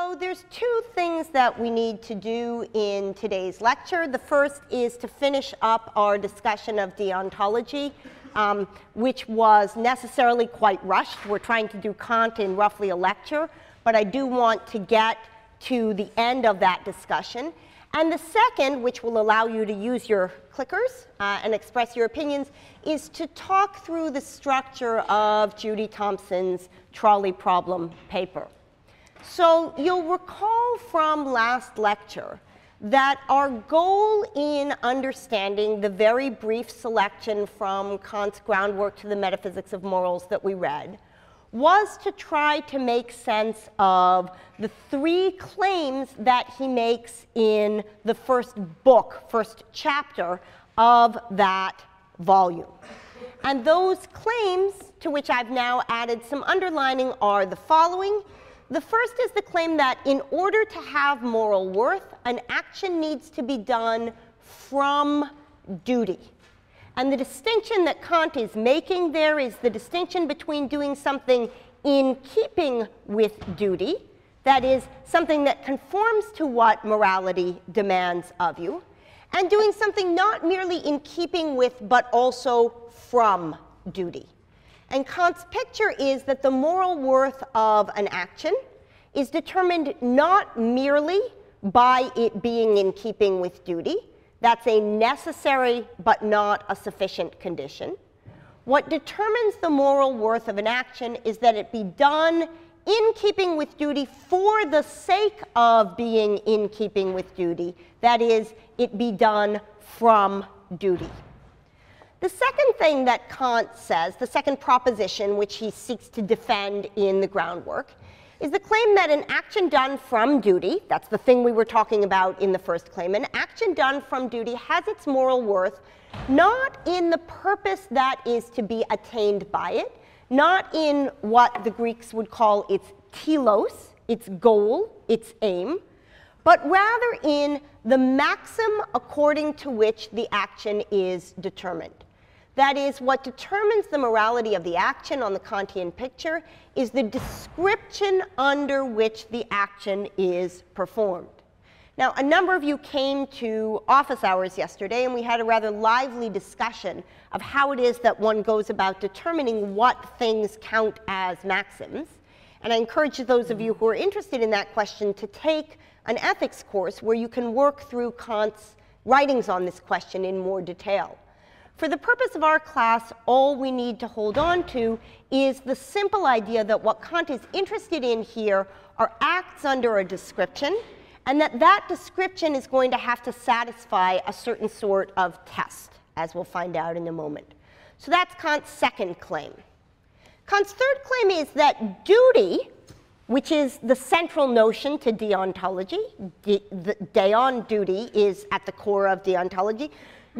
So there's two things that we need to do in today's lecture. The first is to finish up our discussion of deontology, which was necessarily quite rushed. We're trying to do Kant in roughly a lecture, but I do want to get to the end of that discussion. And the second, which will allow you to use your clickers and express your opinions, is to talk through the structure of Judith Thomson's trolley problem paper. So you'll recall from last lecture that our goal in understanding the very brief selection from Kant's Groundwork to the Metaphysics of Morals that we read was to try to make sense of the three claims that he makes in the first chapter of that volume. And those claims, to which I've now added some underlining, are the following. The first is the claim that in order to have moral worth, an action needs to be done from duty. And the distinction that Kant is making there is the distinction between doing something in keeping with duty, that is, something that conforms to what morality demands of you, and doing something not merely in keeping with, but also from duty. And Kant's picture is that the moral worth of an action is determined not merely by it being in keeping with duty. That's a necessary but not a sufficient condition. What determines the moral worth of an action is that it be done in keeping with duty for the sake of being in keeping with duty. That is, it be done from duty. The second thing that Kant says, the second proposition which he seeks to defend in the Groundwork, is the claim that an action done from duty, that's the thing we were talking about in the first claim, an action done from duty has its moral worth not in the purpose that is to be attained by it, not in what the Greeks would call its telos, its goal, its aim, but rather in the maxim according to which the action is determined. That is, what determines the morality of the action on the Kantian picture is the description under which the action is performed. Now, a number of you came to office hours yesterday, and we had a rather lively discussion of how it is that one goes about determining what things count as maxims. And I encourage those of you who are interested in that question to take an ethics course where you can work through Kant's writings on this question in more detail. For the purpose of our class, all we need to hold on to is the simple idea that what Kant is interested in here are acts under a description, and that that description is going to have to satisfy a certain sort of test, as we'll find out in a moment. So that's Kant's second claim. Kant's third claim is that duty, which is the central notion to deontology, deon, duty, is at the core of deontology.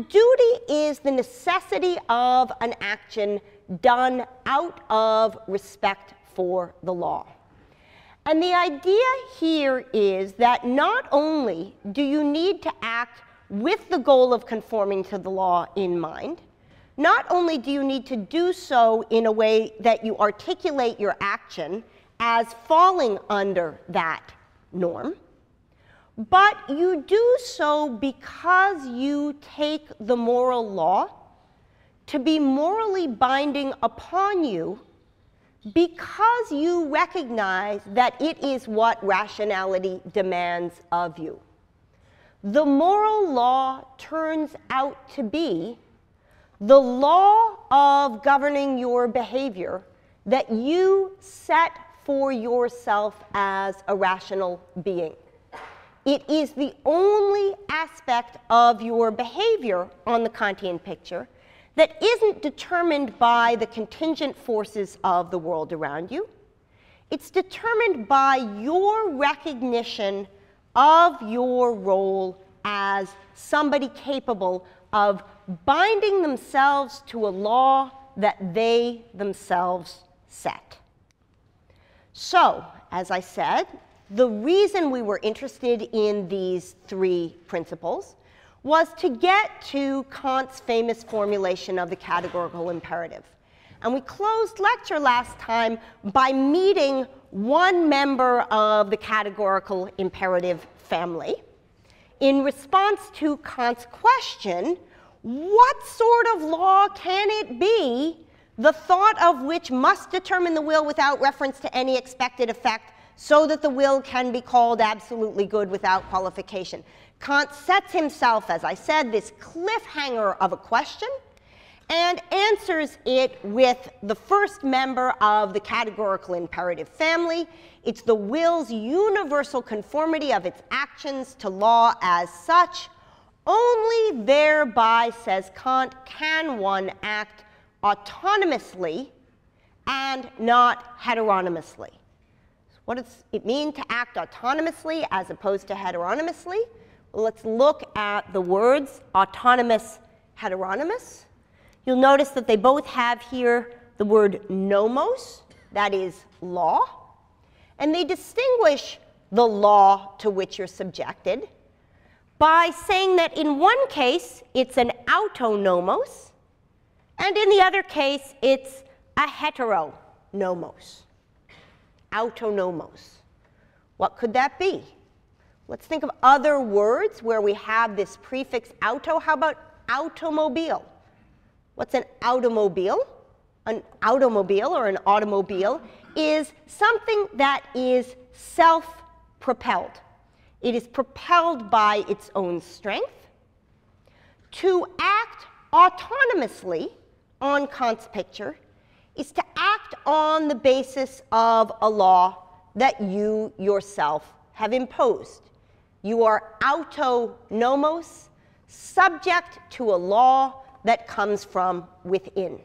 Duty is the necessity of an action done out of respect for the law. And the idea here is that not only do you need to act with the goal of conforming to the law in mind, not only do you need to do so in a way that you articulate your action as falling under that norm, but you do so because you take the moral law to be morally binding upon you because you recognize that it is what rationality demands of you. The moral law turns out to be the law of governing your behavior that you set for yourself as a rational being. It is the only aspect of your behavior on the Kantian picture that isn't determined by the contingent forces of the world around you. It's determined by your recognition of your role as somebody capable of binding themselves to a law that they themselves set. So, as I said, the reason we were interested in these three principles was to get to Kant's famous formulation of the categorical imperative. And we closed lecture last time by meeting one member of the categorical imperative family. In response to Kant's question, what sort of law can it be, the thought of which must determine the will without reference to any expected effect, so that the will can be called absolutely good without qualification? Kant sets himself, as I said, this cliffhanger of a question, and answers it with the first member of the categorical imperative family. It's the will's universal conformity of its actions to law as such. Only thereby, says Kant, can one act autonomously and not heteronomously. So what does it mean to act autonomously as opposed to heteronomously? Well, let's look at the words autonomous, heteronomous. You'll notice that they both have here the word nomos, that is law, and they distinguish the law to which you're subjected by saying that in one case it's an autonomos, and in the other case it's a heteronomos. Autonomos. What could that be? Let's think of other words where we have this prefix auto. How about automobile? What's an automobile? An automobile or an automobile is something that is self-propelled. It is propelled by its own strength. To act autonomously on Kant's picture is to act on the basis of a law that you yourself have imposed. You are autonomos, subject to a law that comes from within.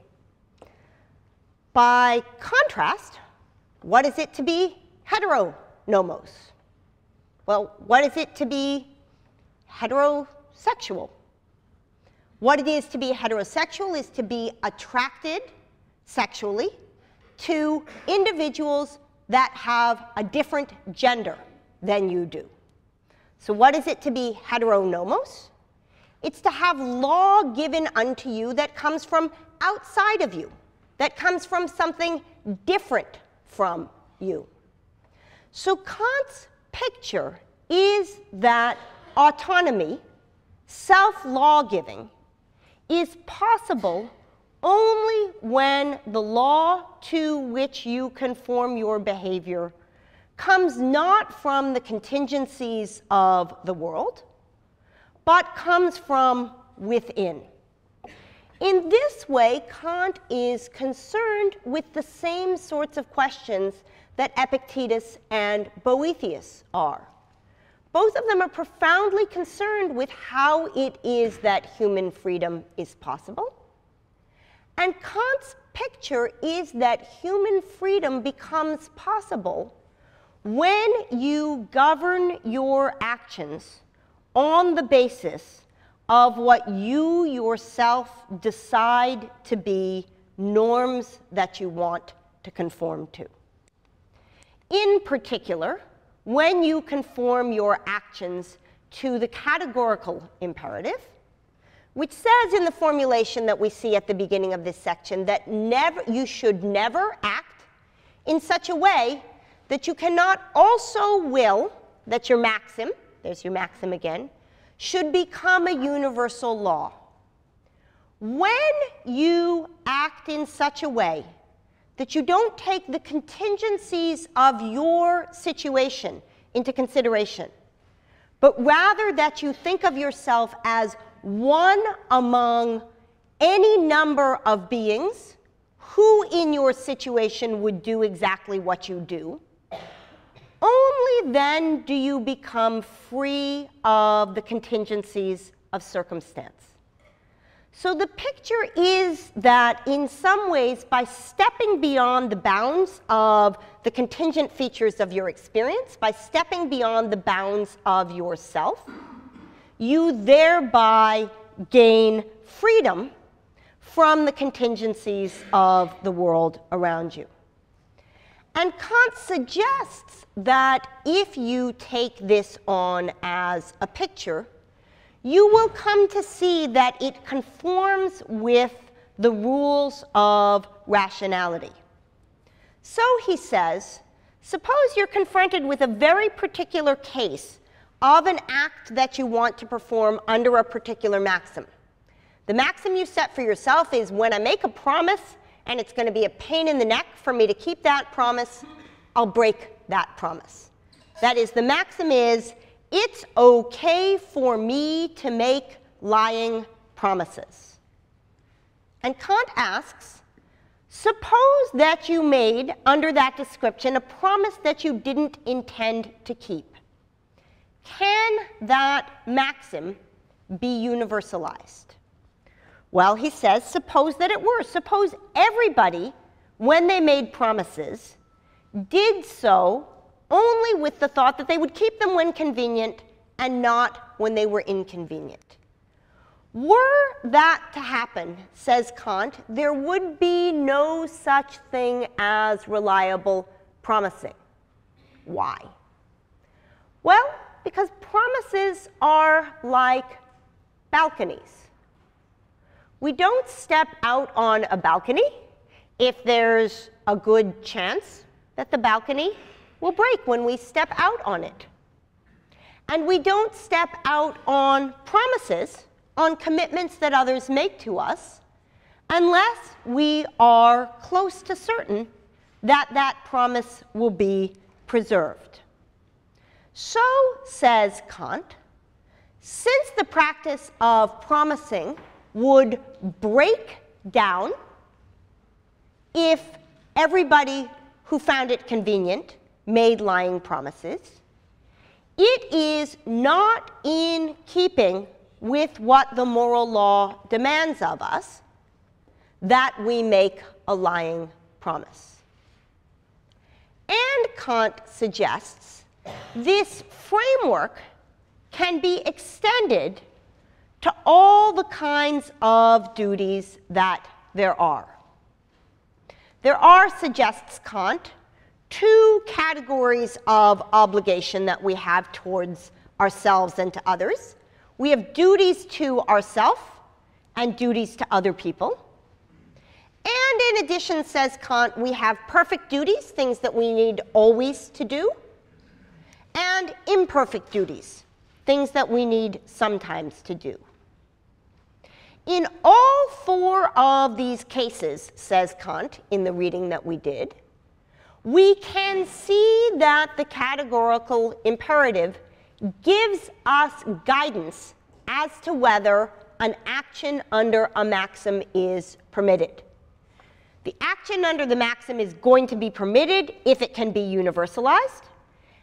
By contrast, what is it to be heteronomos? Well, what is it to be heterosexual? What it is to be heterosexual is to be attracted sexually to individuals that have a different gender than you do. So what is it to be heteronomos? It's to have law given unto you that comes from outside of you, that comes from something different from you. So Kant's picture is that autonomy, self-law-giving, is possible only when the law to which you conform your behavior comes not from the contingencies of the world, but comes from within. In this way, Kant is concerned with the same sorts of questions that Epictetus and Boethius are. Both of them are profoundly concerned with how it is that human freedom is possible. And Kant's picture is that human freedom becomes possible when you govern your actions on the basis of what you yourself decide to be norms that you want to conform to. In particular, when you conform your actions to the categorical imperative, which says in the formulation that we see at the beginning of this section that you should never act in such a way that you cannot also will that your maxim, there's your maxim again, should become a universal law. When you act in such a way that you don't take the contingencies of your situation into consideration, but rather that you think of yourself as one among any number of beings who in your situation would do exactly what you do, only then do you become free of the contingencies of circumstance. So the picture is that in some ways, by stepping beyond the bounds of the contingent features of your experience, by stepping beyond the bounds of yourself, you thereby gain freedom from the contingencies of the world around you. And Kant suggests that if you take this on as a picture, you will come to see that it conforms with the rules of rationality. So he says, Suppose you're confronted with a very particular case of an act that you want to perform under a particular maxim. The maxim you set for yourself is, when I make a promise and it's going to be a pain in the neck for me to keep that promise, I'll break that promise. That is, the maxim is, it's okay for me to make lying promises. And Kant asks, suppose that you made, under that description, a promise that you didn't intend to keep. Can that maxim be universalized? Well, he says, suppose that it were. Suppose everybody, when they made promises, did so only with the thought that they would keep them when convenient and not when they were inconvenient. Were that to happen, says Kant, there would be no such thing as reliable promising. Why? Well, because promises are like balconies. We don't step out on a balcony if there's a good chance that the balcony will break when we step out on it. And we don't step out on promises, on commitments that others make to us, unless we are close to certain that that promise will be preserved. So, says Kant, since the practice of promising would break down if everybody who found it convenient made lying promises, it is not in keeping with what the moral law demands of us that we make a lying promise. And Kant suggests this framework can be extended to all the kinds of duties that there are. There are, suggests Kant, two categories of obligation that we have towards ourselves and to others. We have duties to ourselves and duties to other people. And in addition, says Kant, we have perfect duties, things that we need always to do, and imperfect duties, things that we need sometimes to do. In all four of these cases, says Kant, in the reading that we did, we can see that the categorical imperative gives us guidance as to whether an action under a maxim is permitted. The action under the maxim is going to be permitted if it can be universalized,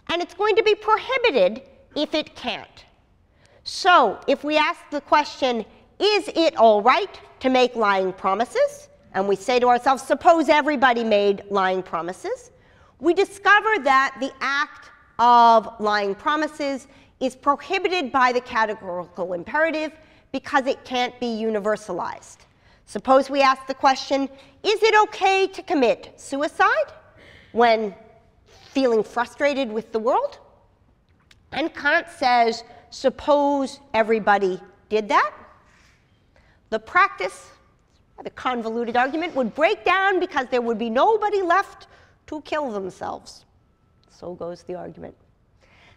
and it's going to be prohibited if it can't. So if we ask the question, is it all right to make lying promises? And we say to ourselves, suppose everybody made lying promises. We discover that the act of lying promises is prohibited by the categorical imperative because it can't be universalized. Suppose we ask the question, is it okay to commit suicide when feeling frustrated with the world? And Kant says, suppose everybody did that. The practice, the convoluted argument, would break down because there would be nobody left to kill themselves. So goes the argument.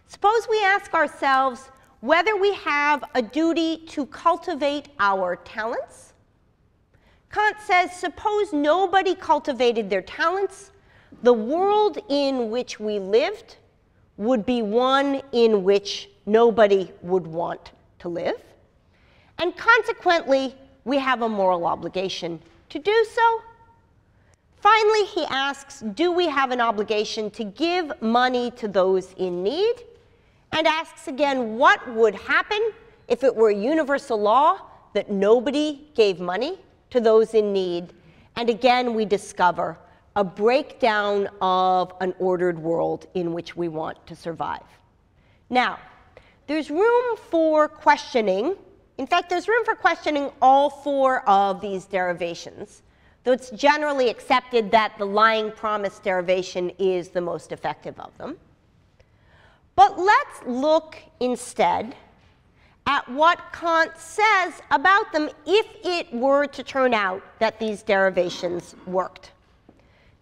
Suppose we ask ourselves whether we have a duty to cultivate our talents. Kant says, suppose nobody cultivated their talents, the world in which we lived would be one in which nobody would want to live. And consequently, we have a moral obligation to do so. Finally, he asks, do we have an obligation to give money to those in need? And asks again, what would happen if it were a universal law that nobody gave money to those in need? And again, we discover a breakdown of an ordered world in which we want to survive. Now, there's room for questioning. In fact, there's room for questioning all four of these derivations, though it's generally accepted that the lying promise derivation is the most effective of them. But let's look instead at what Kant says about them if it were to turn out that these derivations worked.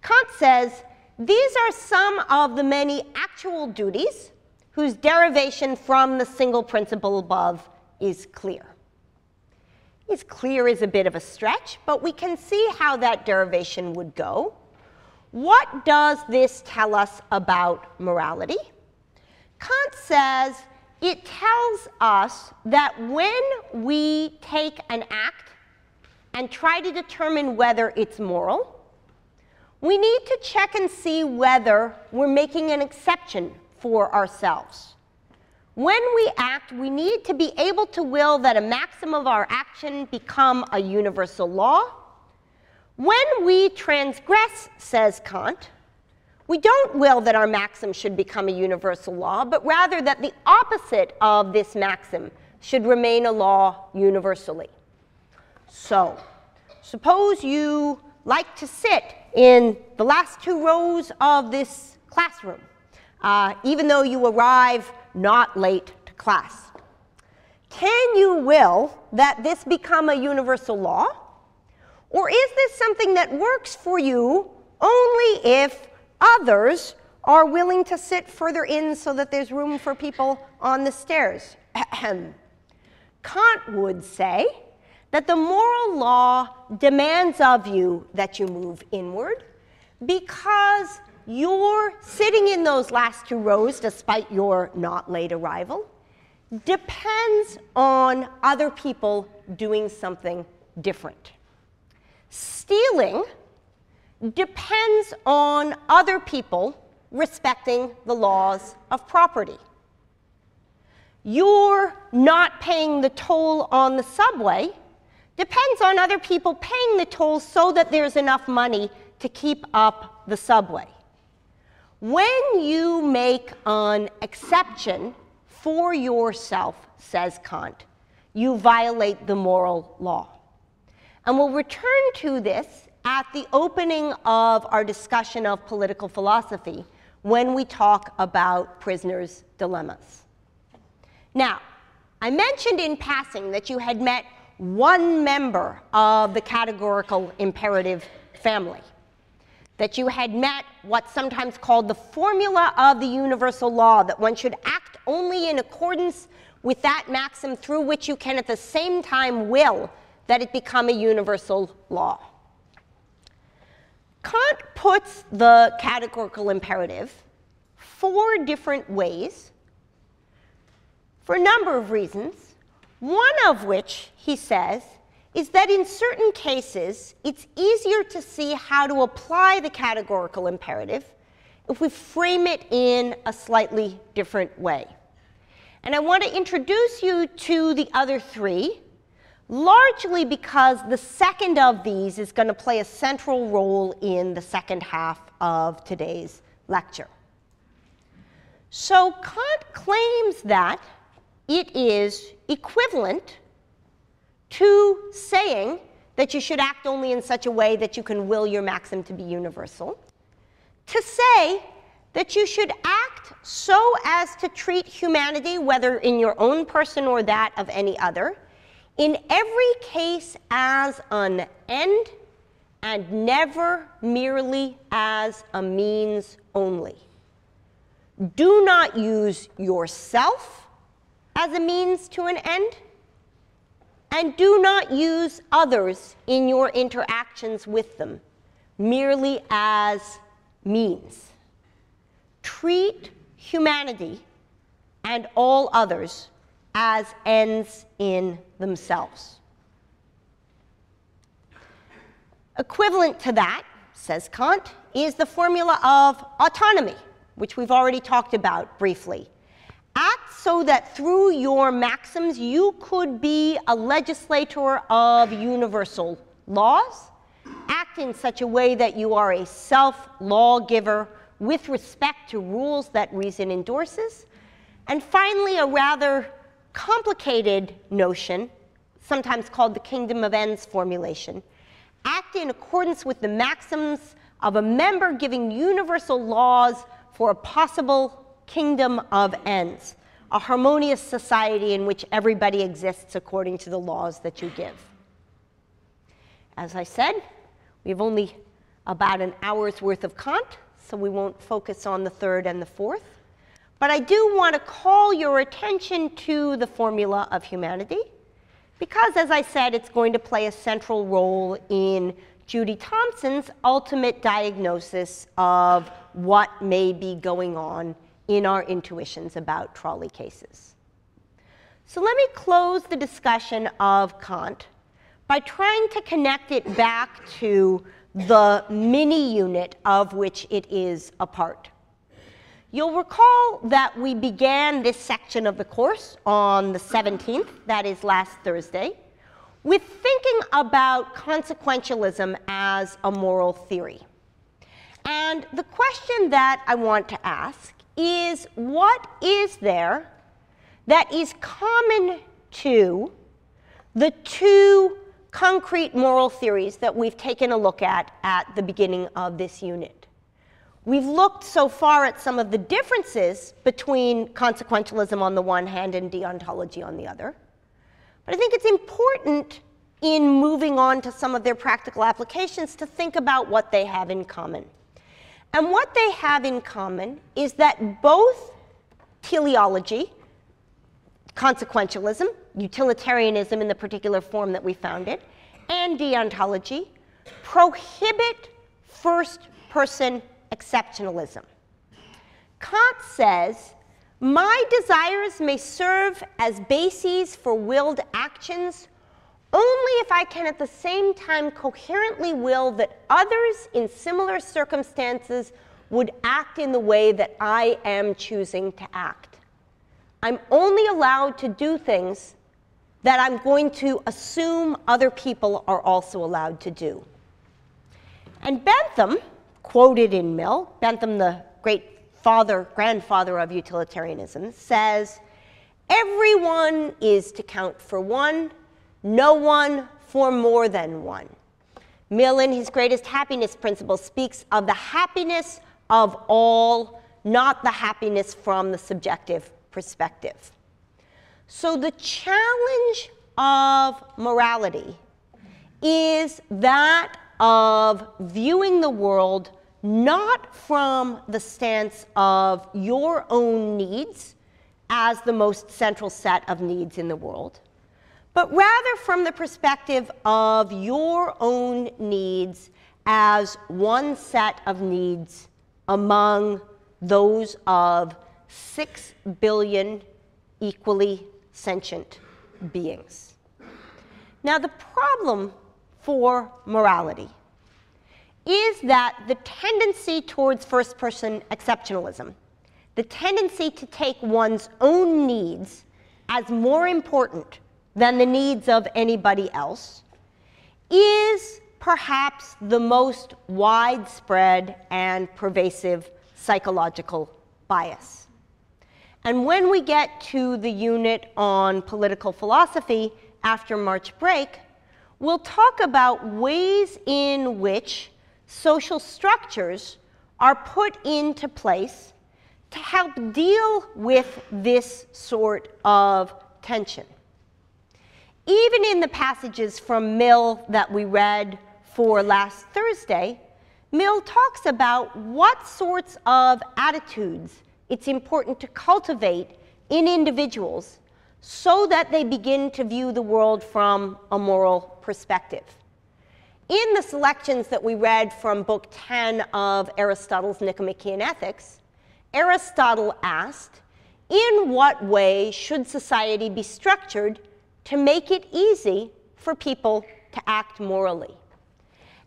Kant says, these are some of the many actual duties whose derivation from the single principle above is clear. Is clear is a bit of a stretch, but we can see how that derivation would go. What does this tell us about morality? Kant says it tells us that when we take an act and try to determine whether it's moral, we need to check and see whether we're making an exception for ourselves. When we act, we need to be able to will that a maxim of our action become a universal law. When we transgress, says Kant, we don't will that our maxim should become a universal law, but rather that the opposite of this maxim should remain a law universally. So, suppose you like to sit in the last 2 rows of this classroom, even though you arrive not late to class. Can you will that this become a universal law? Or is this something that works for you only if others are willing to sit further in so that there's room for people on the stairs? Kant would say that the moral law demands of you that you move inward because your sitting in those last 2 rows, despite your not late arrival, depends on other people doing something different. Stealing depends on other people respecting the laws of property. Your not paying the toll on the subway depends on other people paying the toll so that there's enough money to keep up the subway. When you make an exception for yourself, says Kant, you violate the moral law. And we'll return to this at the opening of our discussion of political philosophy when we talk about prisoners' dilemmas. Now, I mentioned in passing that you had met one member of the categorical imperative family, that you had met what's sometimes called the formula of the universal law, that one should act only in accordance with that maxim through which you can at the same time will that it become a universal law. Kant puts the categorical imperative 4 different ways for a number of reasons, one of which, he says, is that in certain cases, it's easier to see how to apply the categorical imperative if we frame it in a slightly different way. And I want to introduce you to the other 3, largely because the second of these is going to play a central role in the second half of today's lecture. So Kant claims that it is equivalent to saying that you should act only in such a way that you can will your maxim to be universal, to say that you should act so as to treat humanity, whether in your own person or that of any other, in every case as an end and never merely as a means only. Do not use yourself as a means to an end, and do not use others in your interactions with them merely as means. Treat humanity and all others as ends in themselves. Equivalent to that, says Kant, is the formula of autonomy, which we've already talked about briefly. Act so that through your maxims you could be a legislator of universal laws. Act in such a way that you are a self-lawgiver with respect to rules that reason endorses. And finally, a rather complicated notion, sometimes called the kingdom of ends formulation. Act in accordance with the maxims of a member giving universal laws for a possible kingdom of ends, a harmonious society in which everybody exists according to the laws that you give. As I said, we have only about an hour's worth of Kant, so we won't focus on the third and the fourth. But I do want to call your attention to the formula of humanity, because, as I said, it's going to play a central role in Judith Thomson's ultimate diagnosis of what may be going on in our intuitions about trolley cases. So let me close the discussion of Kant by trying to connect it back to the mini unit of which it is a part. You'll recall that we began this section of the course on the 17th, that is last Thursday, with thinking about consequentialism as a moral theory. And the question that I want to ask is, what is there that is common to the two concrete moral theories that we've taken a look at the beginning of this unit? We've looked so far at some of the differences between consequentialism on the one hand and deontology on the other. But I think it's important in moving on to some of their practical applications to think about what they have in common. And what they have in common is that both teleology, consequentialism, utilitarianism in the particular form that we found it, and deontology prohibit first-person exceptionalism. Kant says, my desires may serve as bases for willed actions only if I can at the same time coherently will that others in similar circumstances would act in the way that I am choosing to act. I'm only allowed to do things that I'm going to assume other people are also allowed to do. And Bentham, quoted in Mill, Bentham, the great grandfather of utilitarianism, says, everyone is to count for one, no one for more than one. Mill, in his greatest happiness principle, speaks of the happiness of all, not the happiness from the subjective perspective. So the challenge of morality is that of viewing the world not from the stance of your own needs as the most central set of needs in the world, but rather from the perspective of your own needs as one set of needs among those of 6 billion equally sentient beings. Now, the problem for morality is that the tendency towards first-person exceptionalism, the tendency to take one's own needs as more important than the needs of anybody else, is perhaps the most widespread and pervasive psychological bias. And when we get to the unit on political philosophy after March break, we'll talk about ways in which social structures are put into place to help deal with this sort of tension. Even in the passages from Mill that we read for last Thursday, Mill talks about what sorts of attitudes it's important to cultivate in individuals so that they begin to view the world from a moral perspective. In the selections that we read from Book 10 of Aristotle's Nicomachean Ethics, Aristotle asked, in what way should society be structured to make it easy for people to act morally?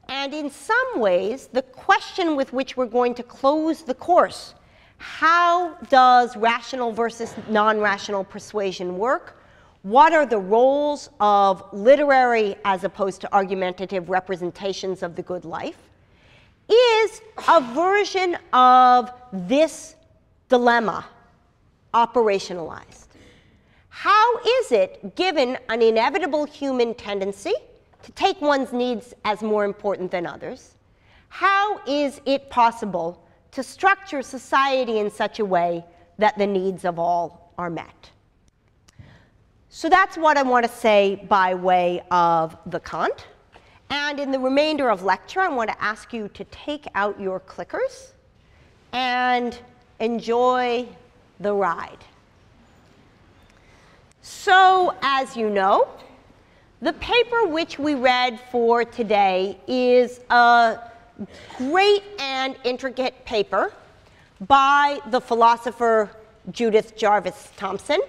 And in some ways, the question with which we're going to close the course, how does rational versus non-rational persuasion work? What are the roles of literary as opposed to argumentative representations of the good life? Is a version of this dilemma operationalized. How is it, given an inevitable human tendency to take one's needs as more important than others, how is it possible to structure society in such a way that the needs of all are met? So that's what I want to say by way of the Kant. And in the remainder of lecture, I want to ask you to take out your clickers and enjoy the ride. So, as you know, the paper which we read for today is a great and intricate paper by the philosopher Judith Jarvis Thomson,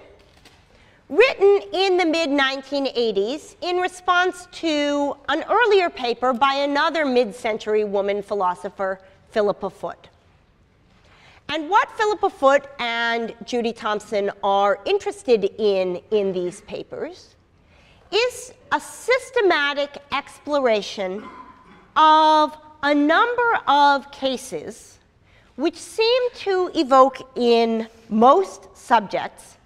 written in the mid-1980s in response to an earlier paper by another mid-century woman philosopher, Philippa. And what Philippa and Judy Thomson are interested in these papers is a systematic exploration of a number of cases which seem to evoke in most subjects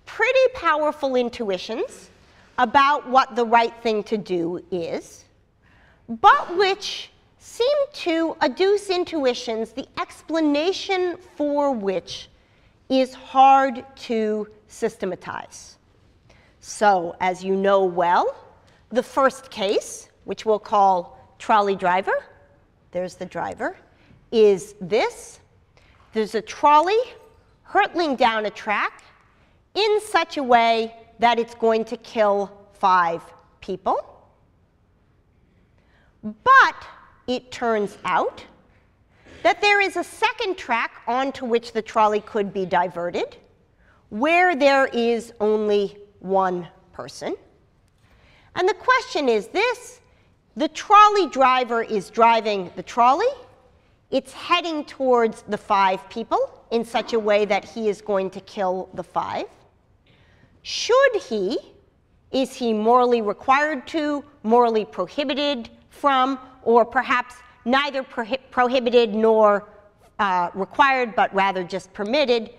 pretty powerful intuitions about what the right thing to do is, but which seem to adduce intuitions, the explanation for which is hard to systematize. So, as you know well, the first case, which we'll call trolley driver, there's the driver, is this. There's a trolley hurtling down a track in such a way that it's going to kill 5 people. But it turns out that there is a second track onto which the trolley could be diverted, where there is only one person. And the question is this: the trolley driver is driving the trolley. It's heading towards the 5 people in such a way that he is going to kill the 5. Is he morally required to, morally prohibited from, or perhaps neither prohibited nor required, but rather just permitted,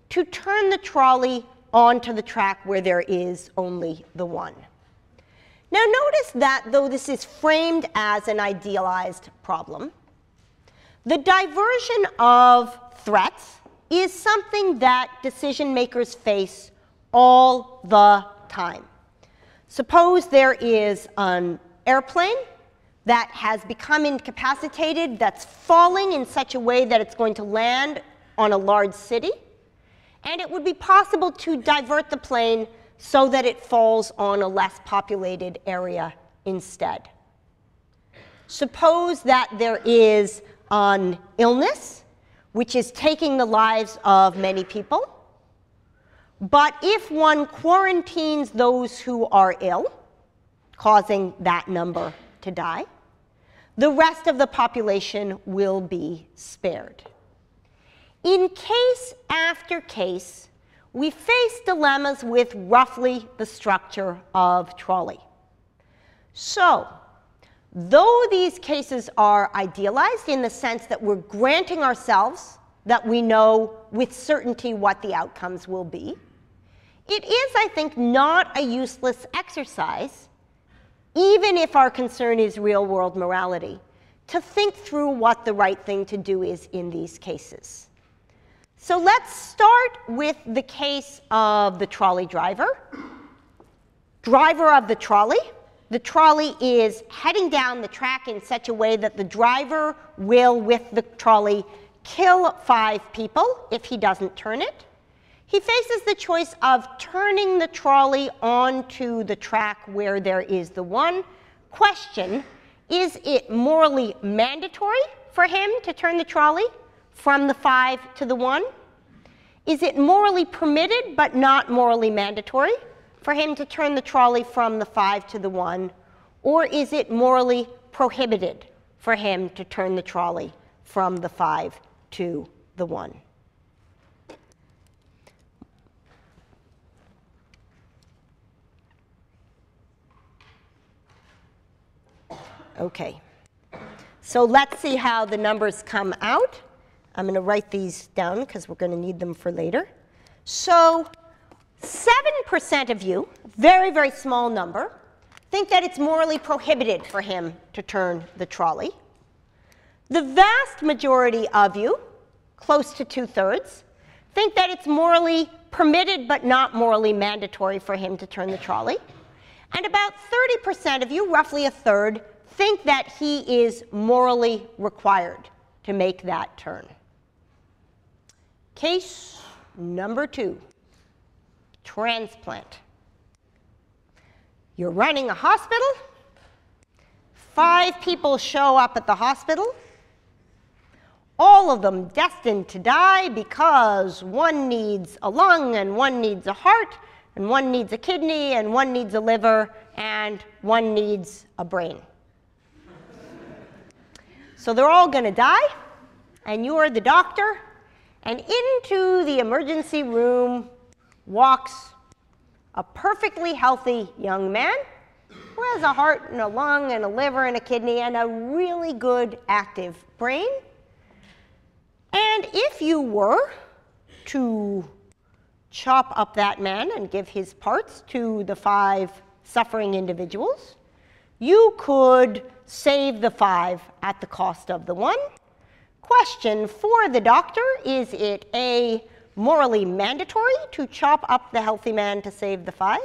to turn the trolley onto the track where there is only the one? Now notice that though this is framed as an idealized problem, the diversion of threats is something that decision makers face all the time. Suppose there is an airplane that has become incapacitated, that's falling in such a way that it's going to land on a large city, and it would be possible to divert the plane so that it falls on a less populated area instead. Suppose that there is an illness which is taking the lives of many people, but if one quarantines those who are ill, causing that number to die, the rest of the population will be spared. In case after case, we face dilemmas with roughly the structure of trolley. So, though these cases are idealized in the sense that we're granting ourselves that we know with certainty what the outcomes will be, it is, I think, not a useless exercise, even if our concern is real-world morality, to think through what the right thing to do is in these cases. So let's start with the case of the trolley driver. Driver of the trolley. The trolley is heading down the track in such a way that the driver will, with the trolley, kill 5 people if he doesn't turn it. He faces the choice of turning the trolley onto the track where there is the one. Question: is it morally mandatory for him to turn the trolley from the 5 to the 1? Is it morally permitted but not morally mandatory for him to turn the trolley from the 5 to the 1? Or is it morally prohibited for him to turn the trolley from the 5 to the 1? Okay, so let's see how the numbers come out. I'm going to write these down because we're going to need them for later. So 7% of you, very, very small number, think that it's morally prohibited for him to turn the trolley. The vast majority of you, close to 2/3, think that it's morally permitted but not morally mandatory for him to turn the trolley. And about 30% of you, roughly 1/3, think that he is morally required to make that turn. Case number 2, transplant. You're running a hospital. 5 people show up at the hospital. All of them destined to die because one needs a lung and one needs a heart and one needs a kidney and one needs a liver and one needs a brain. So they're all going to die, and you're the doctor, and into the emergency room walks a perfectly healthy young man who has a heart and a lung and a liver and a kidney and a really good active brain. And if you were to chop up that man and give his parts to the 5 suffering individuals, you could save the 5 at the cost of the 1. Question for the doctor: is it A, morally mandatory to chop up the healthy man to save the 5?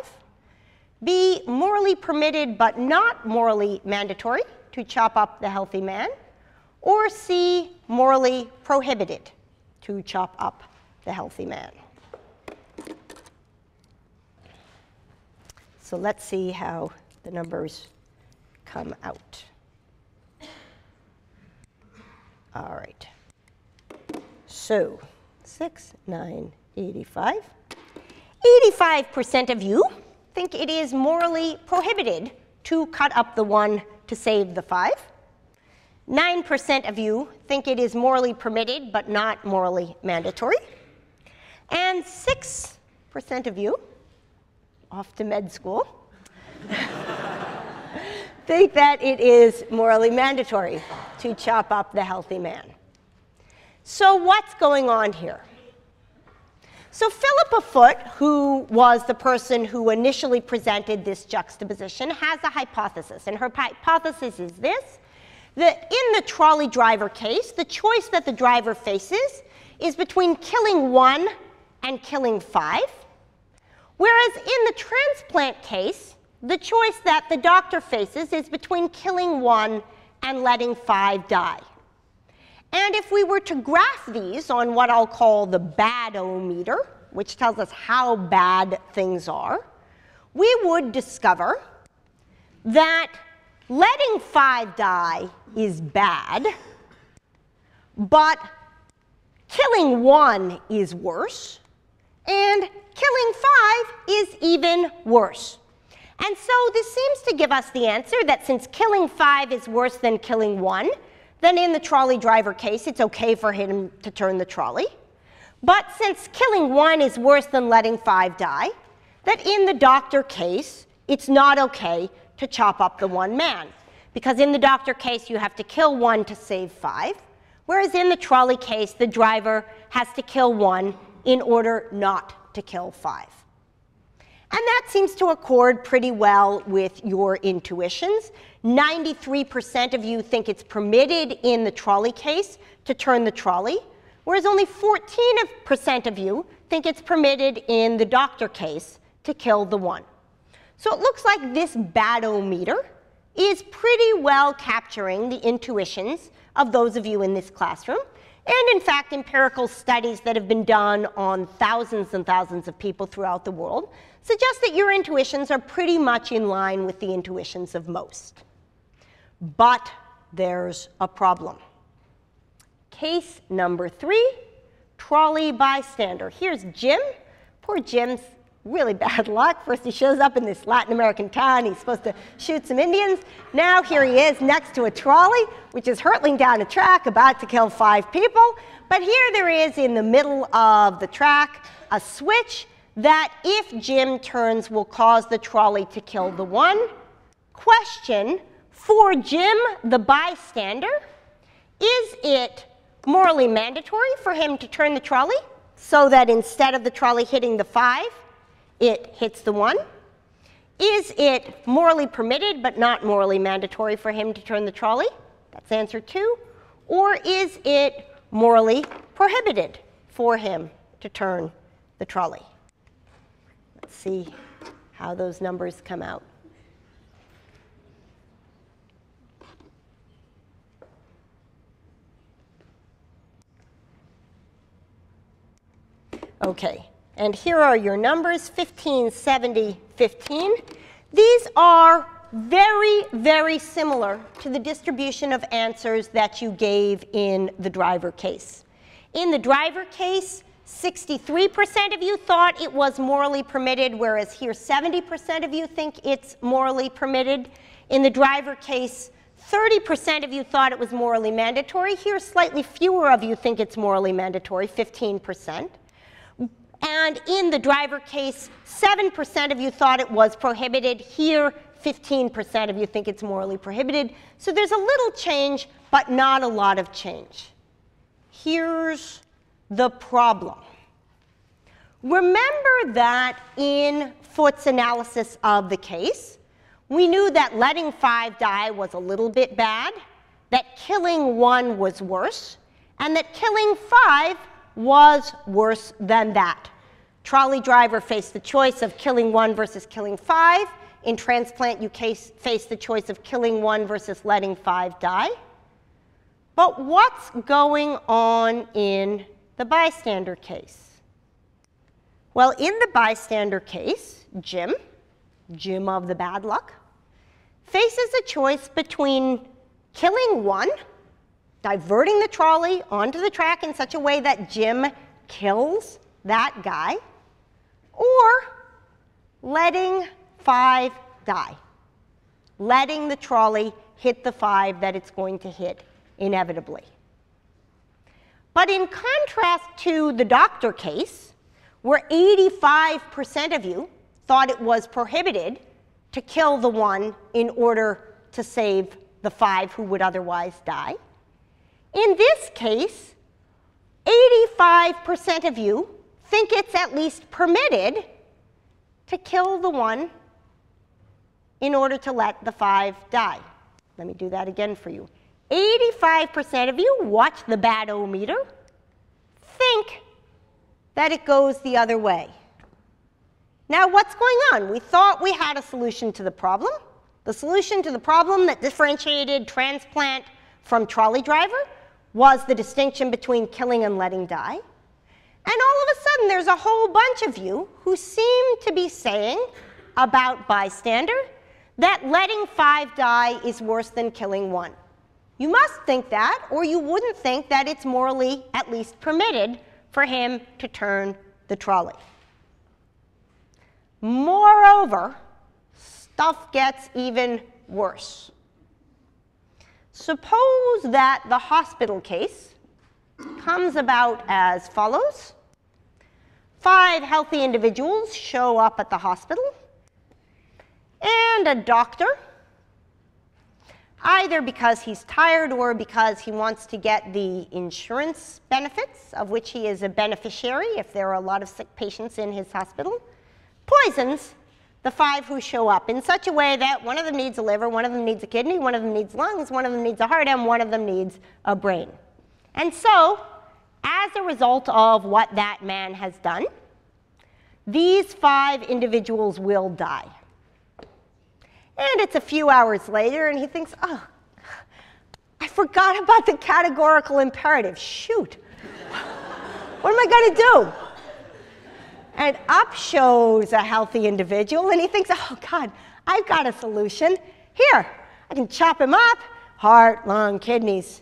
B, morally permitted but not morally mandatory to chop up the healthy man? Or C, morally prohibited to chop up the healthy man? So let's see how the numbers come out. All right. So 6, 9, 85. 85% of you think it is morally prohibited to cut up the 1 to save the 5. 9% of you think it is morally permitted but not morally mandatory. And 6% of you, off to med school, think that it is morally mandatory to chop up the healthy man. So what's going on here? So Philippa Foot, who was the person who initially presented this juxtaposition, has a hypothesis. And her hypothesis is this: that in the trolley driver case, the choice that the driver faces is between killing 1 and killing 5. Whereas in the transplant case, the choice that the doctor faces is between killing 1 and letting 5 die. And if we were to graph these on what I'll call the bad-o-meter, which tells us how bad things are, we would discover that letting 5 die is bad, but killing 1 is worse, and killing 5 is even worse. And so this seems to give us the answer that since killing 5 is worse than killing 1, then in the trolley driver case, it's okay for him to turn the trolley. But since killing 1 is worse than letting 5 die, that in the doctor case, it's not okay to chop up the 1 man. Because in the doctor case, you have to kill 1 to save 5, whereas in the trolley case, the driver has to kill 1 in order not to kill 5. And that seems to accord pretty well with your intuitions. 93% of you think it's permitted in the trolley case to turn the trolley, whereas only 14% of you think it's permitted in the doctor case to kill the 1. So it looks like this bad-o-meter is pretty well capturing the intuitions of those of you in this classroom. And in fact, empirical studies that have been done on thousands and thousands of people throughout the world suggest that your intuitions are pretty much in line with the intuitions of most. But there's a problem. Case number 3, trolley bystander. Here's Jim. Poor Jim's really bad luck. First he shows up in this Latin American town. He's supposed to shoot some Indians. Now here he is next to a trolley, which is hurtling down a track about to kill 5 people. But here there is in the middle of the track a switch that if Jim turns will cause the trolley to kill the 1. Question: for Jim, the bystander, is it morally mandatory for him to turn the trolley so that instead of the trolley hitting the 5, it hits the 1? Is it morally permitted but not morally mandatory for him to turn the trolley? That's answer 2. Or is it morally prohibited for him to turn the trolley? Let's see how those numbers come out. Okay, and here are your numbers, 15, 70, 15. These are very, very similar to the distribution of answers that you gave in the driver case. In the driver case, 63% of you thought it was morally permitted, whereas here 70% of you think it's morally permitted. In the driver case, 30% of you thought it was morally mandatory. Here, slightly fewer of you think it's morally mandatory, 15%. And in the driver case, 7% of you thought it was prohibited. Here, 15% of you think it's morally prohibited. So there's a little change, but not a lot of change. Here's the problem. Remember that in Foote's analysis of the case, we knew that letting 5 die was a little bit bad, that killing 1 was worse, and that killing 5 was worse than that. Trolley driver faced the choice of killing 1 versus killing 5. In transplant, you face the choice of killing 1 versus letting 5 die. But what's going on in the bystander case? Well, in the bystander case, Jim of the bad luck, faces a choice between killing 1, diverting the trolley onto the track in such a way that Jim kills that guy, or letting 5 die, letting the trolley hit the 5 that it's going to hit inevitably. But in contrast to the doctor case, where 85% of you thought it was prohibited to kill the 1 in order to save the 5 who would otherwise die, in this case, 85% of you think it's at least permitted to kill the 1 in order to let the 5 die. Let me do that again for you. 85% of you, watch the bad-o-meter, think that it goes the other way. Now, what's going on? We thought we had a solution to the problem. The solution to the problem that differentiated transplant from trolley driver was the distinction between killing and letting die. And all of a sudden, there's a whole bunch of you who seem to be saying about bystander that letting 5 die is worse than killing 1. You must think that, or you wouldn't think that it's morally at least permitted for him to turn the trolley. Moreover, stuff gets even worse. Suppose that the hospital case comes about as follows. 5 healthy individuals show up at the hospital, and a doctor, either because he's tired or because he wants to get the insurance benefits, of which he is a beneficiary if there are a lot of sick patients in his hospital, poisons the 5 who show up in such a way that one of them needs a liver, one of them needs a kidney, one of them needs lungs, one of them needs a heart, and one of them needs a brain. And so, as a result of what that man has done, these 5 individuals will die. And it's a few hours later, and he thinks, oh, I forgot about the categorical imperative. Shoot. What am I going to do? And up shows a healthy individual, and he thinks, oh, God, I've got a solution. Here, I can chop him up, heart, lung, kidneys,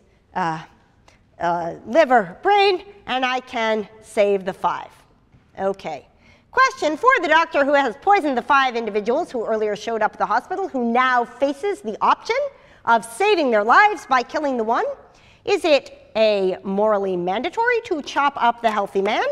liver, brain, and I can save the 5. Okay. Question for the doctor who has poisoned the 5 individuals who earlier showed up at the hospital, who now faces the option of saving their lives by killing the 1. Is it A, morally mandatory to chop up the healthy man?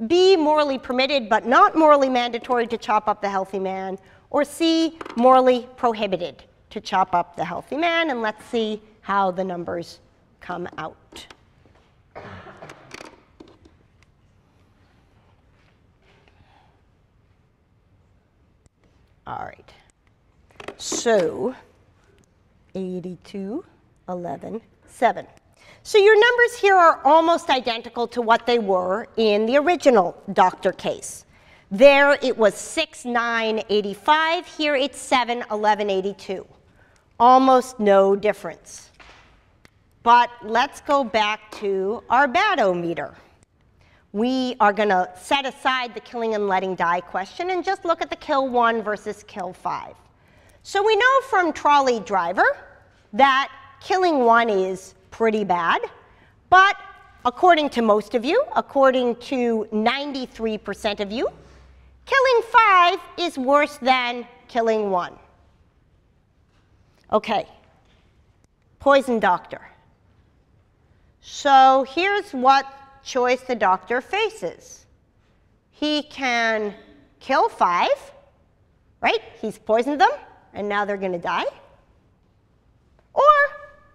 B, morally permitted but not morally mandatory to chop up the healthy man? Or C, morally prohibited to chop up the healthy man? And let's see how the numbers come out. All right, so 82, 11, 7. So your numbers here are almost identical to what they were in the original doctor case. There it was 6, 9, 85. Here it's 7, 11, 82. Almost no difference. But let's go back to our bad-o-meter. we are going to set aside the killing and letting die question and just look at the kill 1 versus kill 5. So we know from Trolley driver that killing 1 is pretty bad, but according to most of you, according to 93% of you, killing 5 is worse than killing 1. Okay, poison doctor. So here's what choice the doctor faces. He can kill 5, right? He's poisoned them, and now they're going to die. Or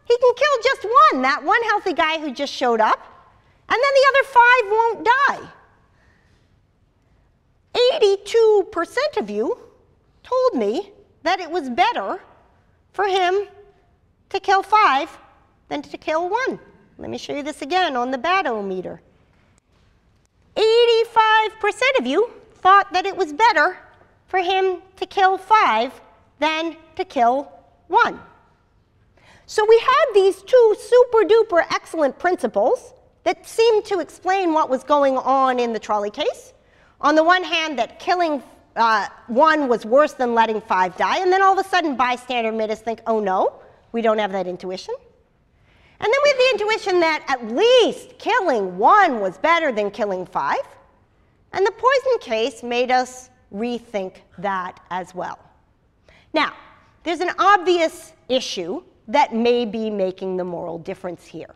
he can kill just 1, that one healthy guy who just showed up, and then the other 5 won't die. 82% of you told me that it was better for him to kill 5 than to kill 1. Let me show you this again on the bad-o-meter. 85% of you thought that it was better for him to kill 5 than to kill 1. So we had these two super-duper excellent principles that seemed to explain what was going on in the Trolley case. On the one hand, that killing 1 was worse than letting 5 die, and then all of a sudden bystander made us think, oh no, we don't have that intuition. And then we had the intuition that at least killing 1 was better than killing 5. And the poison case made us rethink that as well. Now, there's an obvious issue that may be making the moral difference here.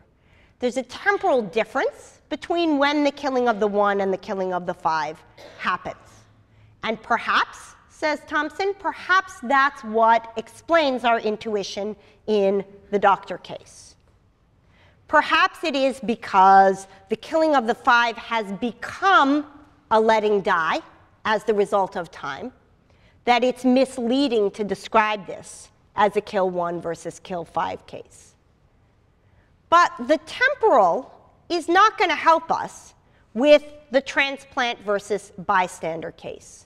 There's a temporal difference between when the killing of the 1 and the killing of the 5 happens. And perhaps, says Thomson, perhaps that's what explains our intuition in the doctor case. Perhaps it is because the killing of the 5 has become a letting die as the result of time, that it's misleading to describe this as a kill 1 versus kill 5 case. But the temporal is not going to help us with the transplant versus bystander case.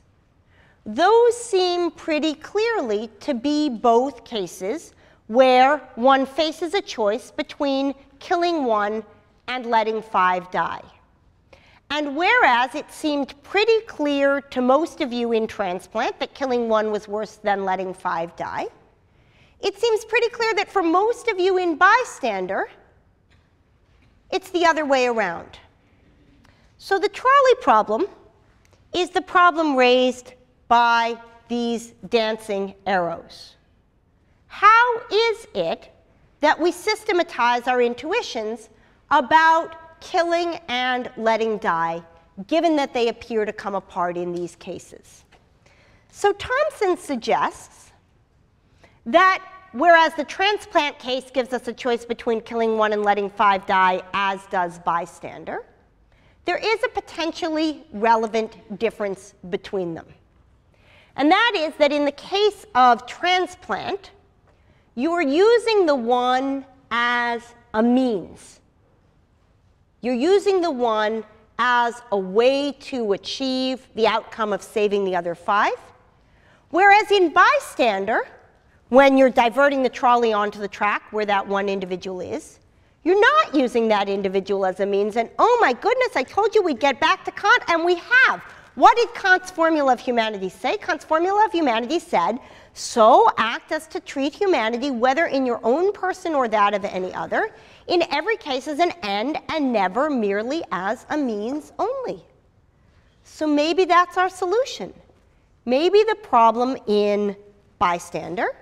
Those seem pretty clearly to be both cases where one faces a choice between killing 1 and letting 5 die. And whereas it seemed pretty clear to most of you in transplant that killing 1 was worse than letting 5 die, it seems pretty clear that for most of you in bystander, it's the other way around. So the Trolley problem is the problem raised by these dancing arrows. How is it that we systematize our intuitions about killing and letting die, given that they appear to come apart in these cases? So Thomson suggests that whereas the transplant case gives us a choice between killing 1 and letting 5 die, as does bystander, there is a potentially relevant difference between them. And that is that in the case of transplant, you are using the 1 as a means. You're using the 1 as a way to achieve the outcome of saving the other 5. Whereas in bystander, when you're diverting the trolley onto the track where that one individual is, you're not using that individual as a means. And oh my goodness, I told you we'd get back to Kant, and we have. What did Kant's formula of humanity say? Kant's formula of humanity said, so act as to treat humanity, whether in your own person or that of any other, in every case as an end and never merely as a means only. So maybe that's our solution. Maybe the problem in bystander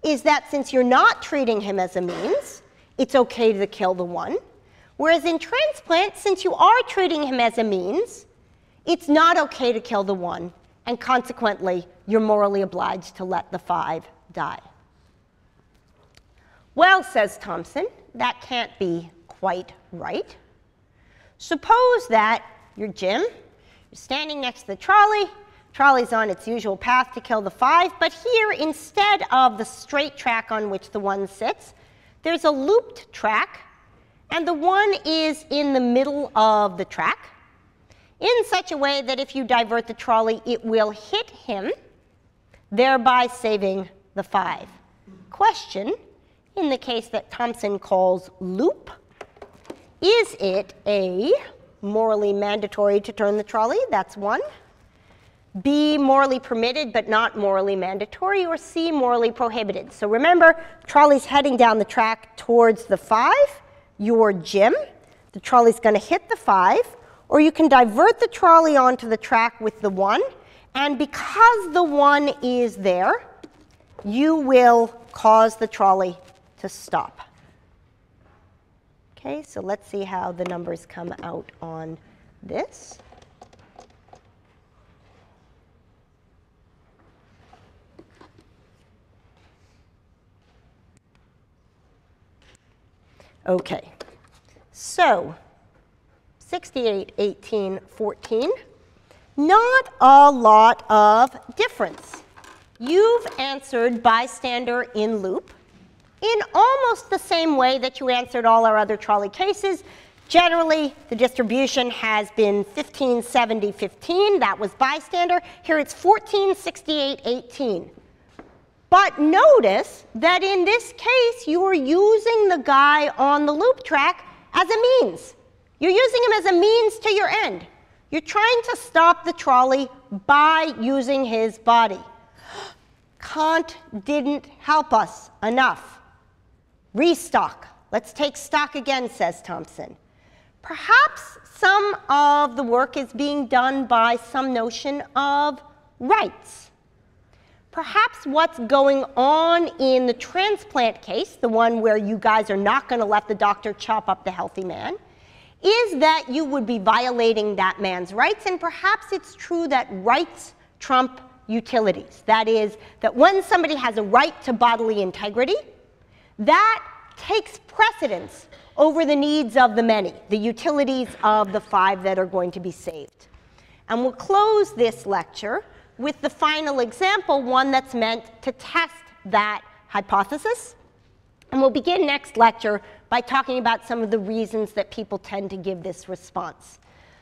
is that since you're not treating him as a means, it's okay to kill the 1. Whereas in transplant, since you are treating him as a means, it's not okay to kill the 1, and consequently, you're morally obliged to let the 5 die. Well, says Thomson, that can't be quite right. Suppose that you're Jim, you're standing next to the trolley, trolley's on its usual path to kill the 5, but here, instead of the straight track on which the 1 sits, there's a looped track, and the 1 is in the middle of the track, in such a way that if you divert the trolley, it will hit him, thereby saving the 5. Question, in the case that Thomson calls loop, is it a morally mandatory to turn the trolley. That's 1. B, morally permitted but not morally mandatory. Or C, morally prohibited. So remember, trolley's heading down the track towards the 5. You're Jim. The trolley's going to hit the 5. Or you can divert the trolley onto the track with the 1. And because the 1 is there, you will cause the trolley to stop. Okay, so let's see how the numbers come out on this. Okay, so 68, 18, 14, not a lot of difference. You've answered bystander in loop in almost the same way that you answered all our other trolley cases. Generally, the distribution has been 15, 70, 15. That was bystander. Here it's 14, 68, 18. But notice that in this case, you are using the guy on the loop track as a means. You're using him as a means to your end. You're trying to stop the trolley by using his body. Kant didn't help us enough. Restock. Let's take stock again, says Thomson. Perhaps some of the work is being done by some notion of rights. Perhaps what's going on in the transplant case, the one where you guys are not going to let the doctor chop up the healthy man, is that you would be violating that man's rights, and perhaps it's true that rights trump utilities. That is, that when somebody has a right to bodily integrity, that takes precedence over the needs of the many, the utilities of the 5 that are going to be saved. And we'll close this lecture with the final example, one that's meant to test that hypothesis. And we'll begin next lecture by talking about some of the reasons that people tend to give this response.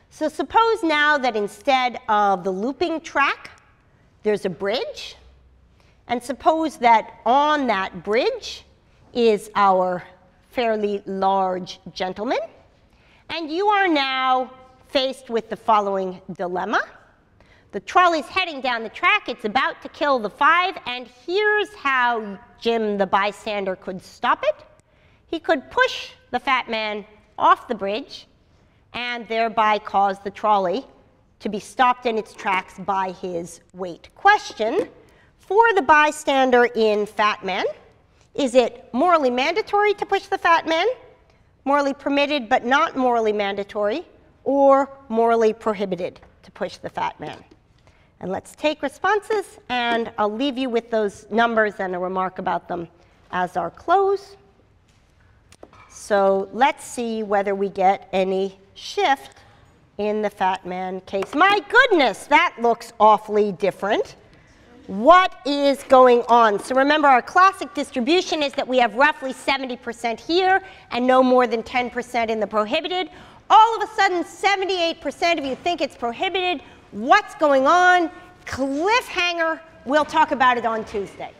So suppose now that instead of the looping track, there's a bridge. And suppose that on that bridge is our fairly large gentleman. And you are now faced with the following dilemma. The trolley's heading down the track. It's about to kill the 5. And here's how Jim, the bystander, could stop it. He could push the fat man off the bridge and thereby cause the trolley to be stopped in its tracks by his weight. Question, for the bystander in fat man, is it morally mandatory to push the fat man, morally permitted but not morally mandatory, or morally prohibited to push the fat man? And let's take responses, and I'll leave you with those numbers and a remark about them as our close. So let's see whether we get any shift in the fat man case. My goodness, that looks awfully different. What is going on? So remember, our classic distribution is that we have roughly 70% here and no more than 10% in the prohibited. All of a sudden, 78% of you think it's prohibited. What's going on? Cliffhanger. We'll talk about it on Tuesday.